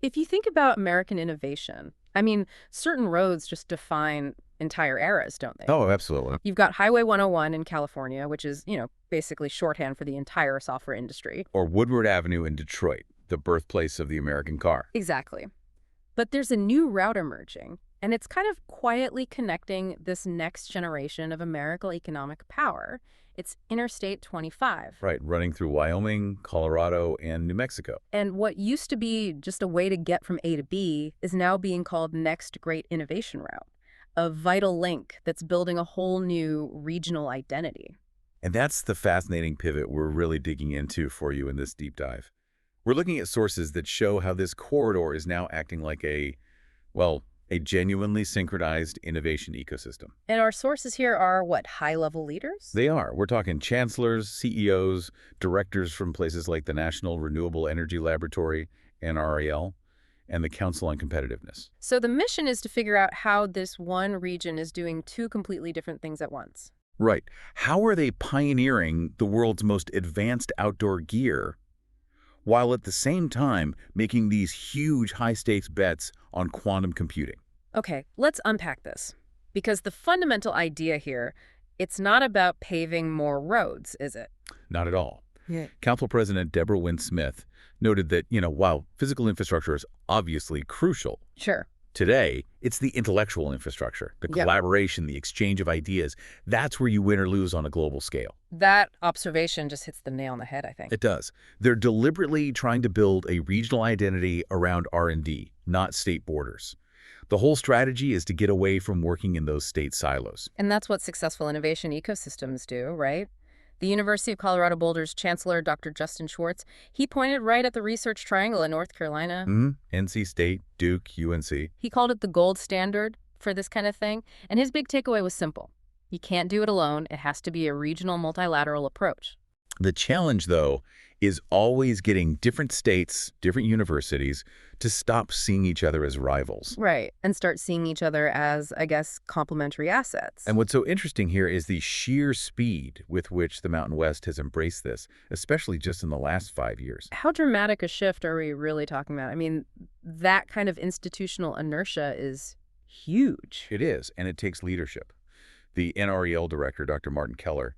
if you think about American innovation, I mean, certain roads just define entire eras, don't they? Oh, absolutely. You've got Highway 101 in California, which is, basically shorthand for the entire software industry. Or Woodward Avenue in Detroit, the birthplace of the American car. Exactly. But there's a new route emerging, and it's kind of quietly connecting this next generation of American economic power. It's Interstate 25. Right, running through Wyoming, Colorado, and New Mexico. And what used to be just a way to get from A to B is now being called Next Great Innovation Route, a vital link that's building a whole new regional identity. And that's the fascinating pivot we're really digging into for you in this deep dive. We're looking at sources that show how this corridor is now acting like a genuinely synchronized innovation ecosystem. And our sources here are, what, high-level leaders? They are. We're talking chancellors, CEOs, directors from places like the National Renewable Energy Laboratory, NREL, and the Council on Competitiveness. So the mission is to figure out how this one region is doing two completely different things at once. Right. How are they pioneering the world's most advanced outdoor gear while at the same time making these huge high-stakes bets on quantum computing? Okay, let's unpack this. Because the fundamental idea here, it's not about paving more roads, is it? Not at all. Yeah. Council President Deborah Wynne Smith noted that, while physical infrastructure is obviously crucial, Sure. today it's the intellectual infrastructure, the Yep. collaboration, the exchange of ideas. That's where you win or lose on a global scale. That observation just hits the nail on the head, I think. It does. They're deliberately trying to build a regional identity around R&D, not state borders. The whole strategy is to get away from working in those state silos. And that's what successful innovation ecosystems do, right? The University of Colorado Boulder's Chancellor, Dr. Justin Schwartz, he pointed right at the Research Triangle in North Carolina. NC State, Duke, UNC. He called it the gold standard for this kind of thing, and his big takeaway was simple. You can't do it alone. It has to be a regional multilateral approach. The challenge, though, is always getting different states, different universities to stop seeing each other as rivals. Right, and start seeing each other as, I guess, complementary assets. And what's so interesting here is the sheer speed with which the Mountain West has embraced this, especially just in the last 5 years. How dramatic a shift are we really talking about? I mean, that kind of institutional inertia is huge. It is, and it takes leadership. The NREL director, Dr. Martin Keller,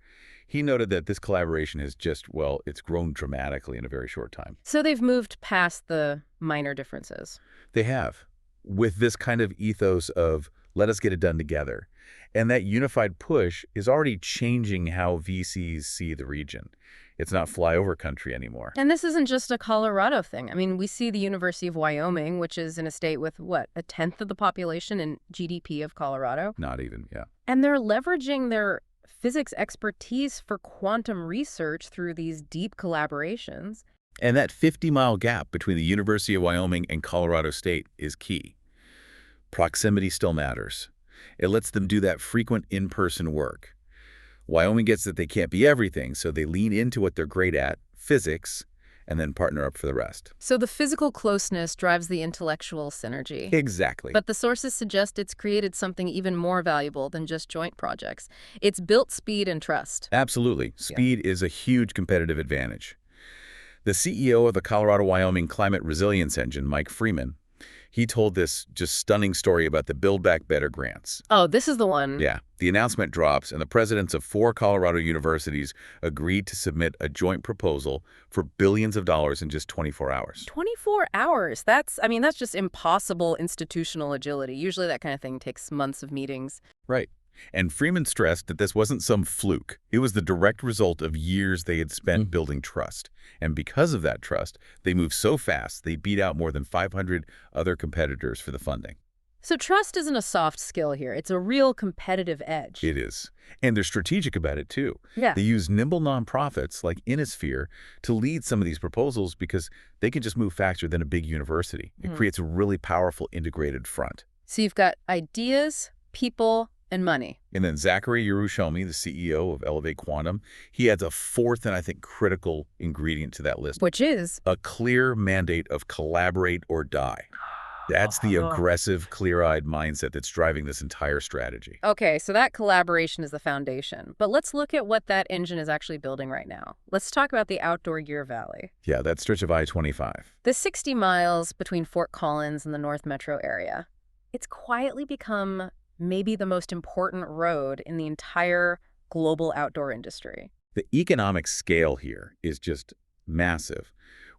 he noted that this collaboration has it's grown dramatically in a very short time. So they've moved past the minor differences. They have, with this kind of ethos of, let us get it done together. And that unified push is already changing how VCs see the region. It's not flyover country anymore. And this isn't just a Colorado thing. I mean, we see the University of Wyoming, which is in a state with, what, a tenth of the population and GDP of Colorado? Not even, yeah. And they're leveraging their physics expertise for quantum research through these deep collaborations. And that 50-mile gap between the University of Wyoming and Colorado State is key. Proximity still matters. It lets them do that frequent in-person work. Wyoming gets that they can't be everything, so they lean into what they're great at, physics, and then partner up for the rest. So the physical closeness drives the intellectual synergy. Exactly. But the sources suggest it's created something even more valuable than just joint projects. It's built speed and trust. Absolutely. Speed is a huge competitive advantage. The CEO of the Colorado-Wyoming Climate Resilience Engine, Mike Freeman, he told this just stunning story about the Build Back Better grants. Oh, this is the one. Yeah. The announcement drops, and the presidents of 4 Colorado universities agreed to submit a joint proposal for billions of dollars in just 24 hours. 24 hours. That's just impossible institutional agility. Usually that kind of thing takes months of meetings. Right. And Freeman stressed that this wasn't some fluke. It was the direct result of years they had spent building trust. And because of that trust, they moved so fast, they beat out more than 500 other competitors for the funding. So trust isn't a soft skill here. It's a real competitive edge. It is. And they're strategic about it, too. Yeah. They use nimble nonprofits like Innisphere to lead some of these proposals because they can just move faster than a big university. It creates a really powerful integrated front. So you've got ideas, people, and money. And then Zachary Yerushalmi, the CEO of Elevate Quantum, he adds a fourth and I think critical ingredient to that list. Which is? A clear mandate of collaborate or die. That's the aggressive, clear-eyed mindset that's driving this entire strategy. Okay, so that collaboration is the foundation. But let's look at what that engine is actually building right now. Let's talk about the Outdoor Gear Valley. Yeah, that stretch of I-25. The 60 miles between Fort Collins and the North Metro area. It's quietly become maybe the most important road in the entire global outdoor industry. The economic scale here is just massive.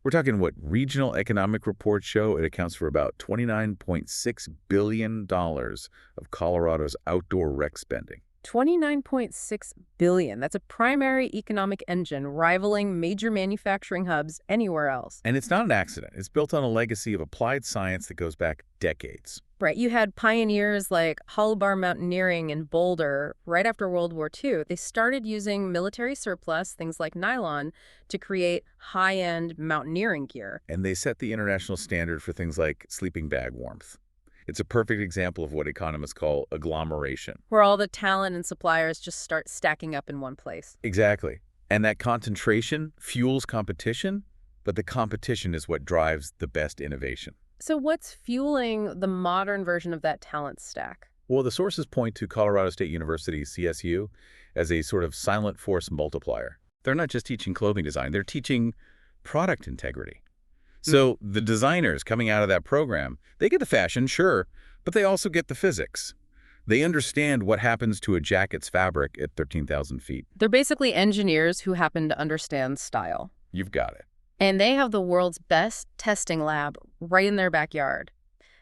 We're talking what regional economic reports show it accounts for about $29.6 billion of Colorado's outdoor rec spending. 29.6 billion. That's a primary economic engine rivaling major manufacturing hubs anywhere else. And it's not an accident. It's built on a legacy of applied science that goes back decades. Right, you had pioneers like hollow bar mountaineering in Boulder right after World War II. They started using military surplus, things like nylon, to create high-end mountaineering gear. And they set the international standard for things like sleeping bag warmth. It's a perfect example of what economists call agglomeration. Where all the talent and suppliers just start stacking up in one place. Exactly. And that concentration fuels competition, but the competition is what drives the best innovation. So what's fueling the modern version of that talent stack? Well, the sources point to Colorado State University, CSU, as a sort of silent force multiplier. They're not just teaching clothing design, they're teaching product integrity. So the designers coming out of that program, they get the fashion, sure, but they also get the physics. They understand what happens to a jacket's fabric at 13,000 feet. They're basically engineers who happen to understand style. You've got it. And they have the world's best testing lab right in their backyard.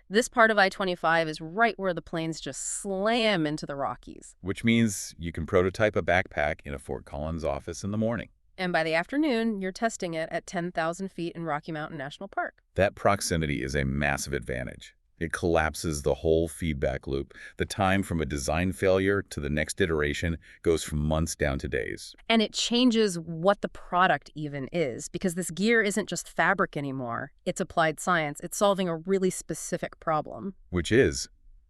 This part of I-25 is right where the planes just slam into the Rockies. Which means you can prototype a backpack in a Fort Collins office in the morning. And by the afternoon, you're testing it at 10,000 feet in Rocky Mountain National Park. That proximity is a massive advantage. It collapses the whole feedback loop. The time from a design failure to the next iteration goes from months down to days. And it changes what the product even is, because this gear isn't just fabric anymore. It's applied science. It's solving a really specific problem. Which is,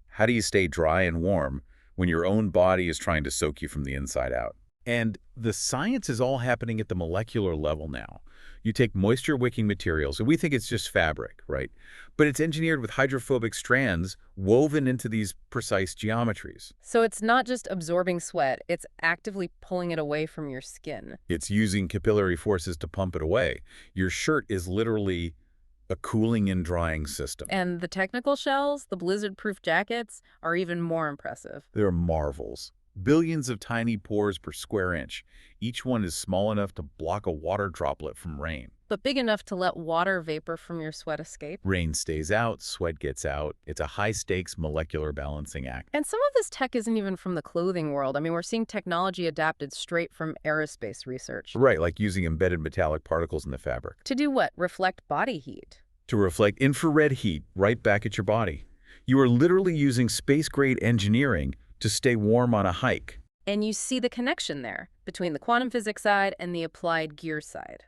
how do you stay dry and warm when your own body is trying to soak you from the inside out? And the science is all happening at the molecular level now. You take moisture-wicking materials, and we think it's just fabric, right? But it's engineered with hydrophobic strands woven into these precise geometries. So it's not just absorbing sweat, it's actively pulling it away from your skin. It's using capillary forces to pump it away. Your shirt is literally a cooling and drying system. And the technical shells, the blizzard-proof jackets, are even more impressive. They're marvels. Billions of tiny pores per square inch. Each one is small enough to block a water droplet from rain. But big enough to let water vapor from your sweat escape. Rain stays out, sweat gets out. It's a high-stakes molecular balancing act. And some of this tech isn't even from the clothing world. I mean, we're seeing technology adapted straight from aerospace research. Right, like using embedded metallic particles in the fabric. To do what? Reflect body heat. To reflect infrared heat right back at your body. You are literally using space-grade engineering to stay warm on a hike. And you see the connection there between the quantum physics side and the applied gear side.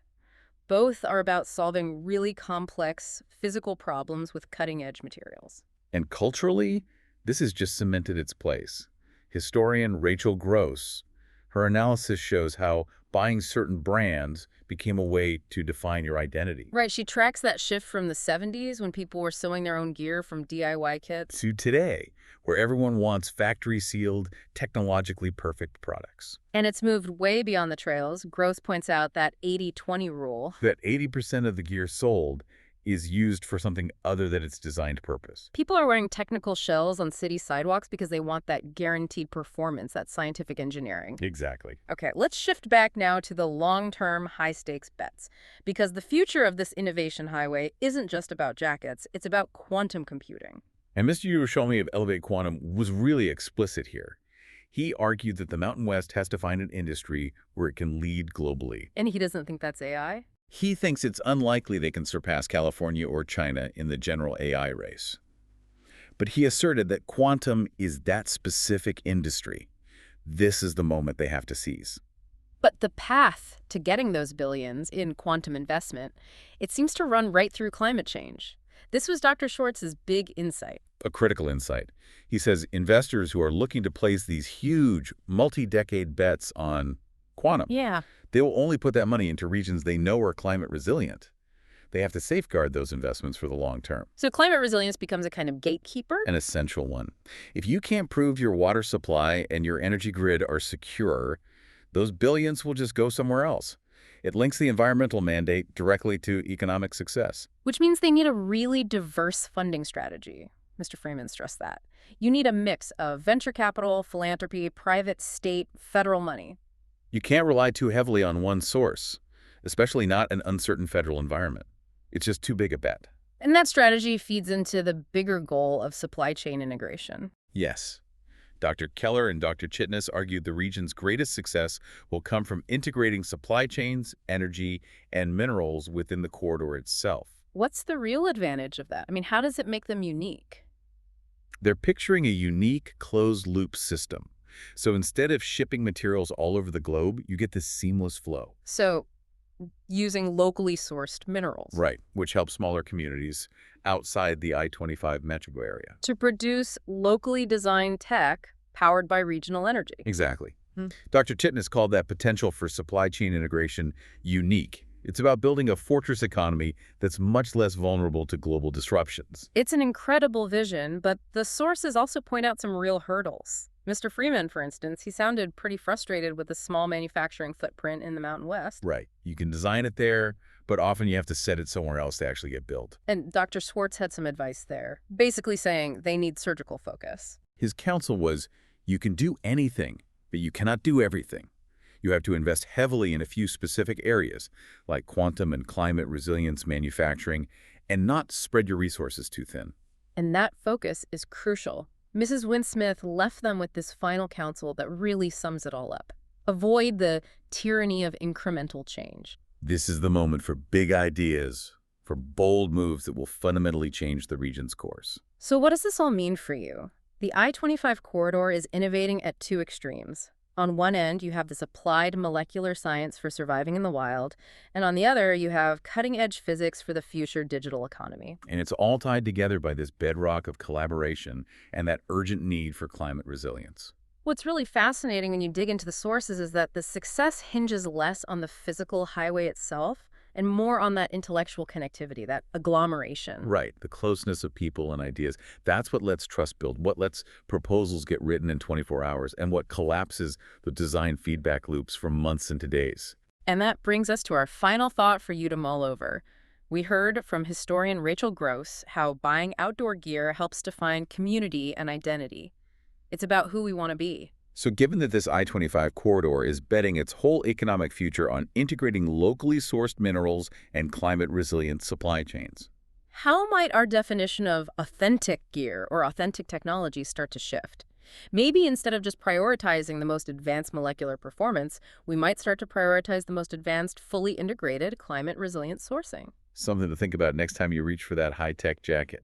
Both are about solving really complex physical problems with cutting-edge materials. And culturally, this has just cemented its place. Historian Rachel Gross, her analysis shows how buying certain brands became a way to define your identity. Right, she tracks that shift from the 70s when people were sewing their own gear from DIY kits. To today, where everyone wants factory-sealed, technologically perfect products. And it's moved way beyond the trails. Gross points out that 80-20 rule. That 80% of the gear sold is used for something other than its designed purpose. People are wearing technical shells on city sidewalks because they want that guaranteed performance, that scientific engineering. Exactly. Okay, let's shift back now to the long-term, high-stakes bets. Because the future of this innovation highway isn't just about jackets, it's about quantum computing. And Mr. Yerushalmi of Elevate Quantum was really explicit here. He argued that the Mountain West has to find an industry where it can lead globally. And he doesn't think that's AI? He thinks it's unlikely they can surpass California or China in the general AI race. But he asserted that quantum is that specific industry. This is the moment they have to seize. But the path to getting those billions in quantum investment, it seems to run right through climate change. This was Dr. Schwartz's big insight. A critical insight. He says investors who are looking to place these huge, multi-decade bets on quantum, Yeah. they will only put that money into regions they know are climate resilient. They have to safeguard those investments for the long term. So climate resilience becomes a kind of gatekeeper? An essential one. If you can't prove your water supply and your energy grid are secure, those billions will just go somewhere else. It links the environmental mandate directly to economic success. Which means they need a really diverse funding strategy. Mr. Freeman stressed that. You need a mix of venture capital, philanthropy, private, state, federal money. You can't rely too heavily on one source, especially not an uncertain federal environment. It's just too big a bet. And that strategy feeds into the bigger goal of supply chain integration. Yes. Dr. Keller and Dr. Chitnis argued the region's greatest success will come from integrating supply chains, energy, and minerals within the corridor itself. What's the real advantage of that? I mean, how does it make them unique? They're picturing a unique closed-loop system. So instead of shipping materials all over the globe, you get this seamless flow. So, using locally sourced minerals. Right, which helps smaller communities outside the I-25 metro area. To produce locally designed tech powered by regional energy. Exactly. Hmm. Dr. Chitnis called that potential for supply chain integration unique. It's about building a fortress economy that's much less vulnerable to global disruptions. It's an incredible vision, but the sources also point out some real hurdles. Mr. Freeman, for instance, he sounded pretty frustrated with the small manufacturing footprint in the Mountain West. Right. You can design it there, but often you have to set it somewhere else to actually get built. And Dr. Schwartz had some advice there, basically saying they need surgical focus. His counsel was, you can do anything, but you cannot do everything. You have to invest heavily in a few specific areas, like quantum and climate resilience manufacturing, and not spread your resources too thin. And that focus is crucial. Mrs. Winsmith left them with this final counsel that really sums it all up. Avoid the tyranny of incremental change. This is the moment for big ideas, for bold moves that will fundamentally change the region's course. So what does this all mean for you? The I-25 corridor is innovating at two extremes. On one end, you have this applied molecular science for surviving in the wild, and on the other, you have cutting-edge physics for the future digital economy. And it's all tied together by this bedrock of collaboration and that urgent need for climate resilience. What's really fascinating when you dig into the sources is that the success hinges less on the physical highway itself and more on that intellectual connectivity, that agglomeration. Right, the closeness of people and ideas. That's what lets trust build, what lets proposals get written in 24 hours, and what collapses the design feedback loops from months into days. And that brings us to our final thought for you to mull over. We heard from historian Rachel Gross how buying outdoor gear helps define community and identity. It's about who we want to be. So given that this I-25 corridor is betting its whole economic future on integrating locally sourced minerals and climate-resilient supply chains, How might our definition of authentic gear or authentic technology start to shift? Maybe instead of just prioritizing the most advanced molecular performance, we might start to prioritize the most advanced, fully integrated climate-resilient sourcing. something to think about next time you reach for that high-tech jacket.